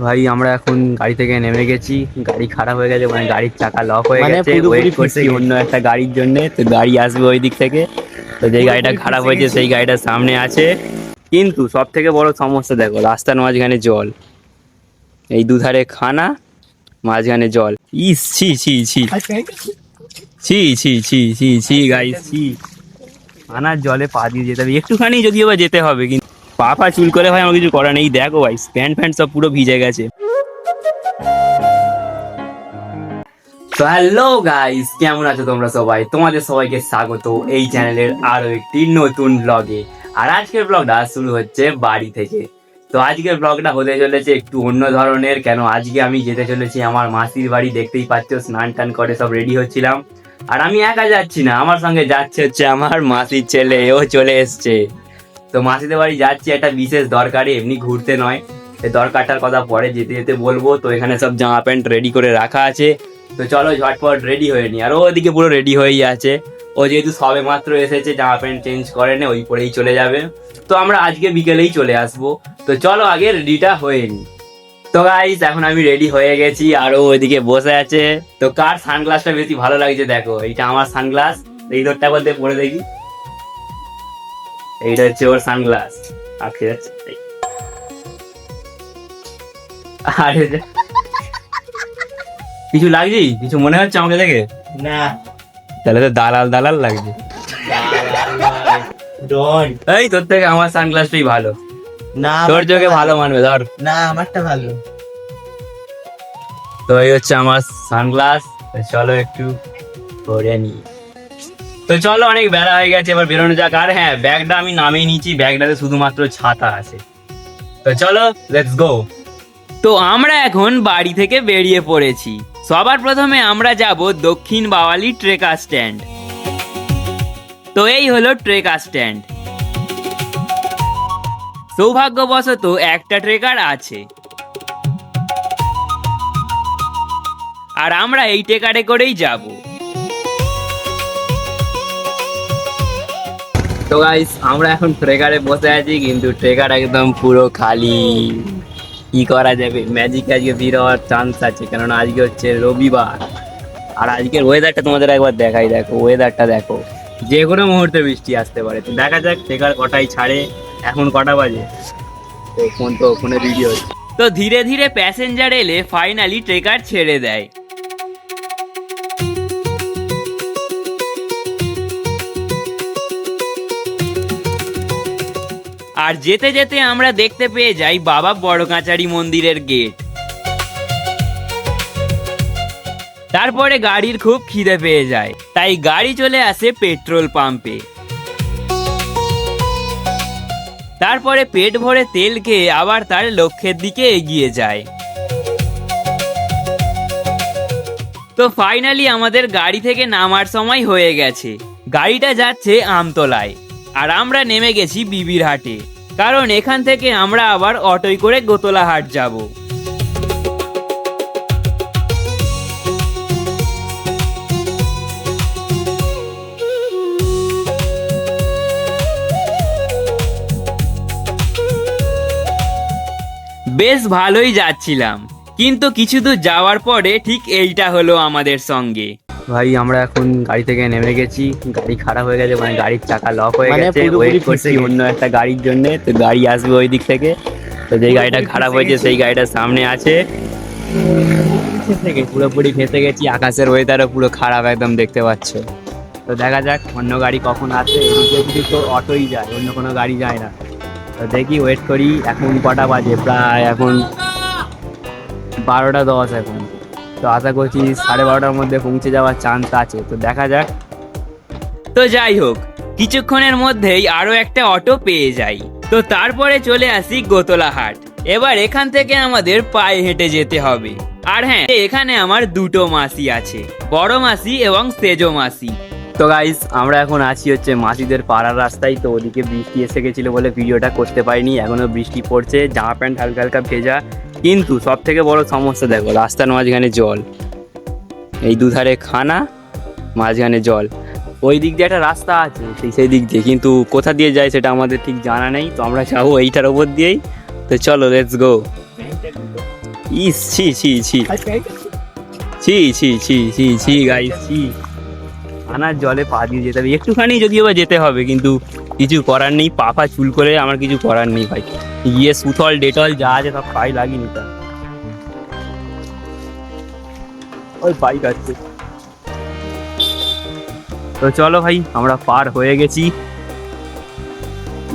ভাই আমরা এখন গাড়ি থেকে নেমে গেছি, গাড়ি খারাপ হয়ে গেছে, মানে গাড়ির চাকা লক হয়ে মানে গেছে। পুরোপুরি ওয়েট করছি ফেঁসে অন্য গেছে। একটা গাড়ির জন্য, তো গাড়ি আসবে ওই দিক থেকে। তো যেই গাড়িটা পুরোপুরি খারাপ ফেঁসে হয়েছে গেছি। সেই গাড়িটা সামনে আছে। কিন্তু সব থেকে বড় সমস্যা দেখো, রাস্তার মাঝখানে জল, এই দুধারে খানা, মাঝখানে জল। ইস ছি ছি ছি ছি ছি ছি ছি ছি গাইস ছি। খানার জলে পা দিয়ে যেতে হবে, একটুখানি যদিও বা যেতে হবে, কিন্তু পা পা চুল করে ভাই আমার কিছু করার নেই। দেখো ভাই প্যান্ট ফ্যান্ট সব পুরো ভিজে গেছে। তো হ্যালো গাইস, কেমন আছো তোমরা সবাই? তোমাদের সবাইকে স্বাগত এই চ্যানেলের আরো একটি নতুন ব্লগে। আর আজকের ব্লগটা শুরু হচ্ছে বাড়ি থেকে। তো আজকের ব্লগটা হতে চলেছে একটু অন্য ধরনের, কেন আজকে আমি যেতে চলেছি আমার মাসির বাড়ি। দেখতেই পাচ্ছ, স্নান টান করে সব রেডি হচ্ছিলাম। আর আমি একা যাচ্ছি না, আমার সঙ্গে যাচ্ছে হচ্ছে আমার মাসির ছেলে, ও চলে এসছে। তো মাসিদের বাড়ি যাচ্ছি একটা বিশেষ দরকারে, এমনি ঘুরতে নয়। এই দরকারটার কথা পরে যেতে যেতে বলবো। তো এখানে সব জামা প্যান্ট রেডি করে রাখা আছে, তো চলো ঝটপট রেডি হয়ে নি। আর ও ওদিকে পুরো রেডি হয়েই আছে, ও যেহেতু সবে মাত্র এসেছে, জামা প্যান্ট চেঞ্জ করে নে, ওই পরেই চলে যাবে। তো আমরা আজকে বিকেলেই চলে আসবো। তো চলো আগে রেডিটা হয়ে নি। তো গাইস এখন আমি রেডি হয়ে গেছি, আর ও ওইদিকে বসে আছে। তো কার সানগ্লাসটা বেশি ভালো লাগছে দেখো, এইটা আমার সানগ্লাস। এই দরটা বলতে পরে দেখি, এইটা হচ্ছে ওর সানগ্লাস। আঁকে যাচ্ছে আরে কিছু লাগছে, কিছু মনে হচ্ছে আমাকে দেখে? না তাহলে তো দালাল দালাল লাগছে। ডন। এই তোর থেকে আমার সানগ্লাসটাই ভালো, না তোর চোখে ভালো মানবে ধর। না আমারটা ভালো। তো এই হচ্ছে আমার সানগ্লাস। চলো একটু পরে নি। তো চলো, অনেক বেলা হয়ে গেছে, এবার বেরোনো যাক। আর হ্যাঁ, ব্যাগটা আমি নামিয়ে নিয়েছি, ব্যাগটাতে শুধুমাত্র ছাতা আছে। তো চলো লেটস গো। তো আমরা এখন বাড়ি থেকে বেরিয়ে পড়েছি। সবার প্রথমে আমরা যাব দক্ষিণ বাওয়ালি ট্রেকার স্ট্যান্ড। তো এই হলো ট্রেকার স্ট্যান্ড। সৌভাগ্যবশত একটা ট্রেকার আছে, আর আমরা এই ট্রেকারে করেই যাব। তো গাইস আমরা এখন ট্রেকারে বসে আছি, কিন্তু ট্রেকার একদম পুরো খালি। কি করা যাবে, ম্যাজিক আজকে ভিড় হওয়ার চান্স আছে, কেননা আজকে হচ্ছে রবিবার। আর আজকের ওয়েদারটা তোমাদের একবার দেখাই, দেখো ওয়েদারটা দেখো, যে কোনো মুহূর্তে বৃষ্টি আসতে পারে। তো দেখা যাক ট্রেকার কটাই ছাড়ে। এখন কটা বাজে? তো ফোনে ভিডিও। তো ধীরে ধীরে প্যাসেঞ্জার এলে ফাইনালি ট্রেকার ছেড়ে দেয়। আর যেতে যেতে আমরা দেখতে পেয়ে যাই বাবা বড় কাচারি মন্দিরের গেট। তারপরে গাড়ির খুব খিদে পেয়ে যায়, তাই গাড়ি চলে আসে পেট্রোল পাম্পে। তারপরে পেট ভরে তেল খেয়ে আবার তার লক্ষ্যের দিকে এগিয়ে যায়। তো ফাইনালি আমাদের গাড়ি থেকে নামার সময় হয়ে গেছে। গাড়িটা যাচ্ছে আমতলায়, আর আমরা নেমে গেছি বিবির হাটে, কারণ এখান থেকে আমরা আবার অটোয় করে গোতলাহাট যাব। বেশ ভালোই যাচ্ছিলাম, কিন্তু কিছু দূর যাওয়ার পরে ঠিক এইটা হলো আমাদের সঙ্গে। ভাই আমরা এখন গাড়ি থেকে নেমে গেছি, গাড়ি খারাপ হয়ে গেছে, মানে গাড়ির চাকা লক হয়ে মানে গেছে। পুরোপুরি ওয়েট করছি ফেঁসে গেছে। অন্য একটা গাড়ির জন্য, তো গাড়ি আসবে ওই দিক থেকে। তো যেই গাড়িটা পুরোপুরি খারাপ ফেঁসে হয়েছে গেছি। সেই গাড়িটা সামনে আছে। পুরোপুরি ফেঁসে গেছি, আকাশের ওয়েদারও পুরো খারাপ একদম, দেখতে পাচ্ছ। তো দেখা যাক অন্য গাড়ি কখন আসে। এদিকে যদি তো অটোই যায়, অন্য কোনো গাড়ি যায় না। তো দেখি, ওয়েট করি। এখন কটা বাজে? প্রায় এখন 12টা 10 এখন। তো আশা করছি 12:30টার মধ্যে পৌঁছে যাওয়ার চান্স আছে, তো দেখা যাক। তো যাই হোক, কিছুক্ষণের মধ্যেই আরো একটা অটো পেয়ে যাই। তো তারপরে চলে আসি গোতলাহাট। এবার এখান থেকে আমাদের পায়ে হেঁটে যেতে হবে। আর হ্যাঁ, এখানে আমার দুটো মাসি আছে, বড় মাসি এবং সেজো মাসি। তো গাইস আমরা এখন আছি হচ্ছে মাসিদের পাড়ার রাস্তায়। তো ওদিকে বৃষ্টি এসে গেছিলো বলে ভিডিওটা করতে পারিনি, এখনো বৃষ্টি পড়ছে, জামা প্যান্ট হালকা হালকা ভেজা। কিন্তু সব থেকে বড় সমস্যা দেখো, রাস্তার মাঝখানে জল, এই দুধারে খানা, মাঝখানে জল। ওই দিক দিয়ে একটা রাস্তা আছে, সেই দিক দিয়ে, কিন্তু কোথা দিয়ে যায় সেটা আমাদের ঠিক জানা নেই। তো আমরা যাবো এইটার ওপর দিয়েই। তো চলো লেটস গো। ইস ছি ছি ছি ছি ছি ছি ছি ছি গাইস ছি। আনার জলে পা দিয়ে যেতে হবে, একটুখানি যদিও বা যেতে হবে, কিন্তু কিছু করার নেই। পা পা চুল করে আমার কিছু করার নেই ভাই। গিয়ে সুথল ডেটল যা আছে সব পায়ে লাগিয়ে নিতে হবে। ওই বাইক আছে। তো চলো ভাই, আমরা পার হয়ে গেছি।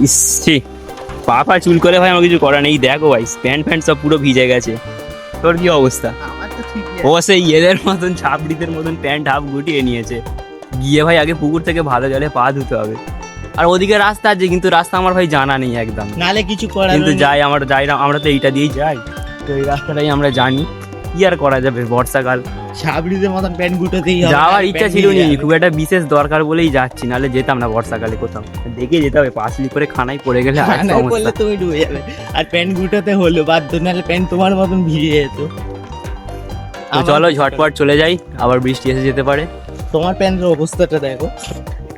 ইসছি, পা পা চুল করে ভাই আমার কিছু করার নেই। দেখো ভাই, প্যান্ট ফ্যান্ট সব পুরো ভিজে গেছে। তোর কি অবস্থা? ও সেই এদের মতন ছাপড়িদের মতন প্যান্ট হাফ গুটিয়ে নিয়েছে। গিয়ে ভাই আগে পুকুর থেকে ভালো জলে পা ধুতে হবে। আর ওদিকে রাস্তা আছে, কিন্তু রাস্তা আমার ভাই জানা নেই একদম, নালে কিছু করার কিন্তু যাই না, আমরা তো এইটা দিয়েই যাই, তো এই রাস্তাটাই আমরা জানি। কি আর করা যাবে, বর্ষাকাল। ছাবড়িদের মতন প্যান্ট গুটোতেই হবে। যাওয়ার ইচ্ছা ছিল নি, খুব একটা বিশেষ দরকার বলেই যাচ্ছি, নাহলে যেতাম না বর্ষাকালে কোথাও। দেখে যেতে হবে, পাঁচলি করে খানায় পড়ে গেলে আর খানায় পড়লে তুমি ডুবে যাবে। আর প্যান্ট গুটোতে হলো বাধ্য, নাহলে প্যান্ট তোমার মতন ভিজে যেত। চলো ঝটপট চলে যাই, আবার বৃষ্টি এসে যেতে পারে। তোমার প্যান্টের অবস্থাটা দেখো।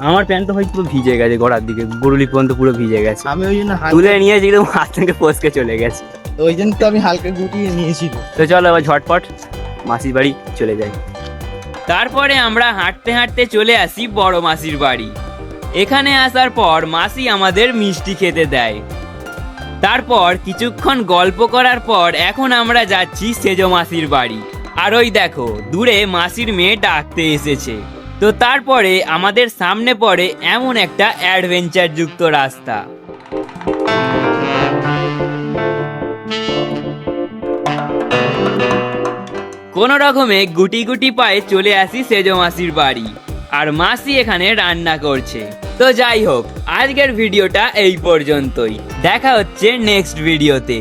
আমার প্যান্ট তো ভাই পুরো ভিজে গেছে, গোড়ার দিকে গুরুলি পর্যন্ত পুরো ভিজে গেছে। আমি ওই জন্য তুলে নিয়েছি, একদম হাত থেকে ফসকে চলে গেছে। ওই জন্য তো আমি হালকা গুটিয়ে নিয়েছিল। তো চলো এবার ঝটপট মাসির বাড়ি চলে যাই। তারপরে আমরা হাঁটতে হাঁটতে চলে আসি বড় মাসির বাড়ি। এখানে আসার পর মাসি আমাদের মিষ্টি খেতে দেয়। তারপর কিছুক্ষণ গল্প করার পর এখন আমরা যাচ্ছি সেজো মাসির বাড়ি। আর ওই দেখো দূরে মাসির মেয়ে ডাকতে এসেছে। তো তারপরে আমাদের সামনে পড়ে এমন একটা অ্যাডভেঞ্চার যুক্ত রাস্তা। কোনো রকমে গুটি গুটি পায়ে চলে আসি সেজো মাসির বাড়ি। আর মাসি এখানে রান্না করছে। তো যাই হোক, আজকের ভিডিওটা এই পর্যন্তই। দেখা হচ্ছে নেক্সট ভিডিওতে।